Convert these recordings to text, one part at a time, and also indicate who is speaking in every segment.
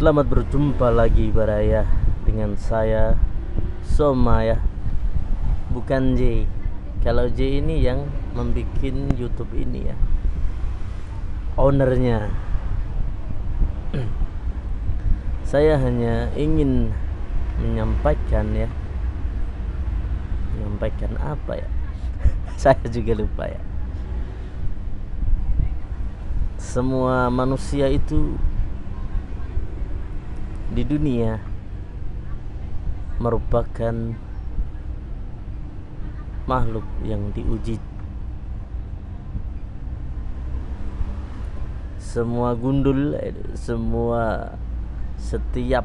Speaker 1: Selamat berjumpa lagi Baraya dengan saya Soma ya, bukan J. Kalau J ini yang membuat YouTube ini ya, ownernya. Saya hanya ingin menyampaikan apa ya? Saya juga lupa ya. Semua manusia itu di dunia merupakan makhluk yang diuji. Semua gundul, setiap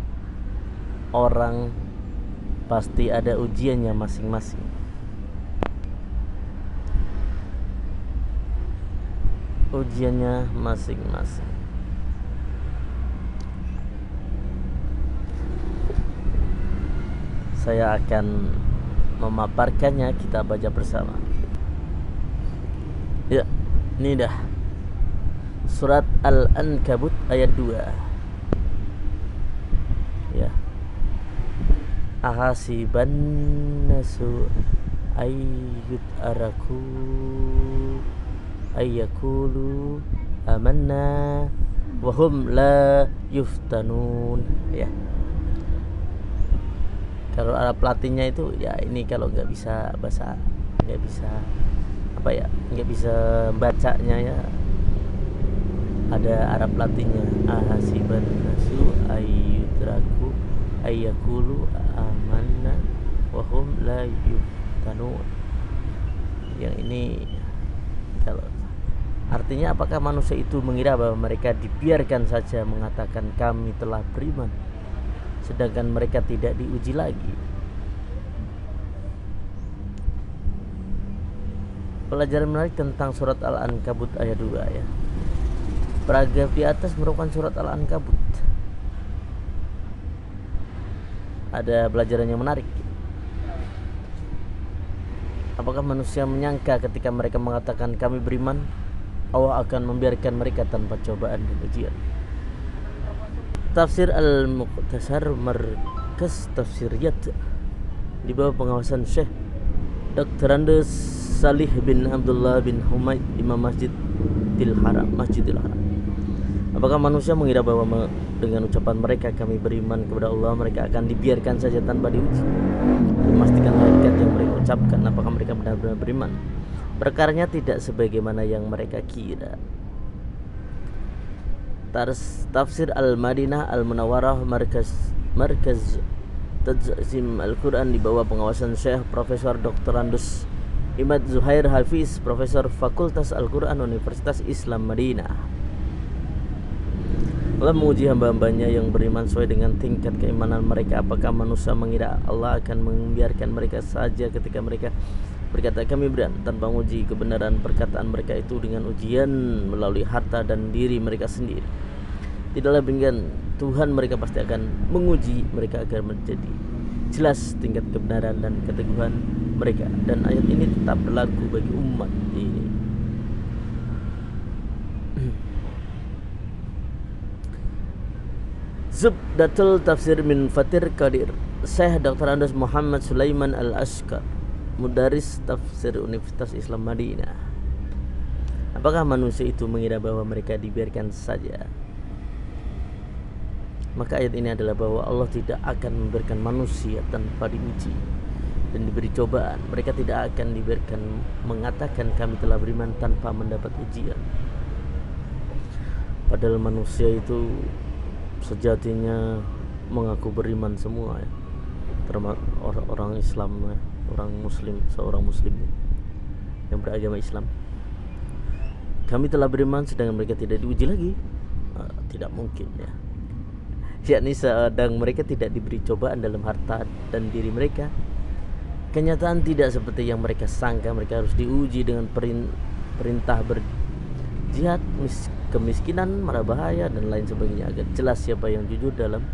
Speaker 1: orang pasti ada ujiannya masing-masing. Ujiannya masing-masing. Saya akan memaparkannya, kita baca bersama. Ya, ini dah surat Al-Ankabut ayat 2. Ya. Ahasiban nasu ayyut araku ayyakulu amanna wahum la yuftanun. Ya, kalau Arab Latinnya itu ya ini, kalau nggak bisa bahasa, nggak bisa bacanya ya, ada Arab Latinnya. Ahasiban nasu ayyutraku ayyakulu amanna wahum la yuftanun. Yang ini kalau artinya, apakah manusia itu mengira bahwa mereka dibiarkan saja mengatakan kami telah beriman, sedangkan mereka tidak diuji lagi? Pelajaran menarik tentang surat Al-Ankabut ayat 2 ya. Paragraf di atas merupakan surat Al-Ankabut. Ada pelajaran yang menarik. Apakah manusia menyangka ketika mereka mengatakan kami beriman, Allah akan membiarkan mereka tanpa cobaan dan ujian? Tafsir Al-Muqtasar Markas Tafsiriyat di bawah pengawasan Syekh Dr. Andes Salih bin Abdullah bin Humaid, Imam Masjidil Haram. Apakah manusia mengira bahwa dengan ucapan mereka kami beriman kepada Allah, mereka akan dibiarkan saja tanpa diuji? Memastikan hakikat yang mereka ucapkan, apakah mereka benar-benar beriman? Perkaranya tidak sebagaimana yang mereka kira. Tafsir Al-Madinah Al-Munawwarah Markaz Tajzim Al-Quran di bawah pengawasan Syekh Profesor Dr. Andus Imad Zuhair Hafiz, Profesor Fakultas Al-Quran Universitas Islam Madinah. Allah menguji hamba-hambanya yang beriman sesuai dengan tingkat keimanan mereka. Apakah manusia mengira Allah akan membiarkan mereka saja ketika mereka berkata kami beriman, tanpa menguji kebenaran perkataan mereka itu dengan ujian melalui harta dan diri mereka sendiri? Tidaklah demikian, Tuhan mereka pasti akan menguji mereka agar menjadi jelas tingkat kebenaran dan keteguhan mereka. Dan ayat ini tetap berlaku bagi umat ini. Zubdatul Tafsir min Fathir Qadir, Syekh Dr. Andes Muhammad Sulaiman Al-Ashkar, Mudaris Tafsir Universitas Islam Madinah. Apakah manusia itu mengira bahwa mereka dibiarkan saja? Maka ayat ini adalah bahwa Allah tidak akan membiarkan manusia tanpa diuji dan diberi cobaan. Mereka tidak akan dibiarkan mengatakan kami telah beriman tanpa mendapat ujian. Padahal manusia itu sejatinya mengaku beriman semua ya, termasuk orang Islam ya, orang Muslim, seorang Muslim yang beragama Islam. Kami telah beriman sedangkan mereka tidak diuji lagi. Tidak mungkin ya. Yakni sedang mereka tidak diberi cobaan dalam harta dan diri mereka. Kenyataan tidak seperti yang mereka sangka. Mereka harus diuji dengan perintah berjihad, kemiskinan, mara bahaya dan lain sebagainya, agar jelas siapa yang jujur dalam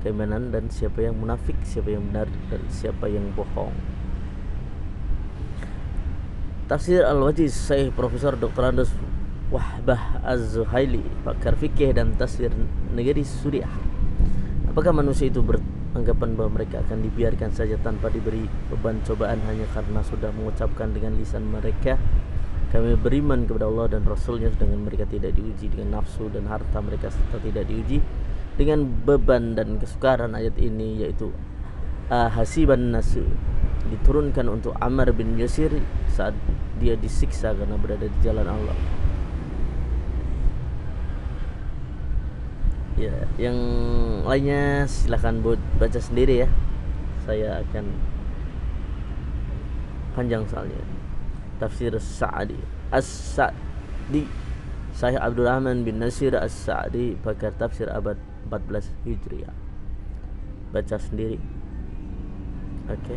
Speaker 1: keimanan dan siapa yang munafik, siapa yang benar dan siapa yang bohong. Tafsir Al-Wajiz Syekh Profesor Dr. Andes Wahbah Az-Zuhaili, pakar fikih dan tafsir negeri Suriah. Apakah manusia itu beranggapan bahwa mereka akan dibiarkan saja tanpa diberi beban cobaan hanya karena sudah mengucapkan dengan lisan mereka, kami beriman kepada Allah dan Rasulnya, sedangkan mereka tidak diuji dengan nafsu dan harta mereka, serta tidak diuji dengan beban dan kesukaran. Ayat ini yaitu hasiban nasu diturunkan untuk Ammar bin Yasir saat dia disiksa karena berada di jalan Allah. Ya, yang lainnya silakan baca sendiri ya. Saya akan panjang soalnya. Tafsir As-Sa'di Syekh Abdul Rahman bin Nasir As-Sa'di, pakar tafsir abad 14 Hijriah. Baca sendiri. Oke.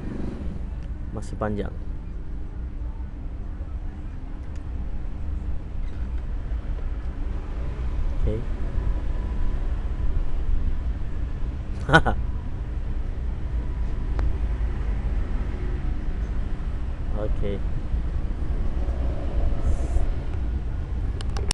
Speaker 1: Masih panjang. Oke. Oke.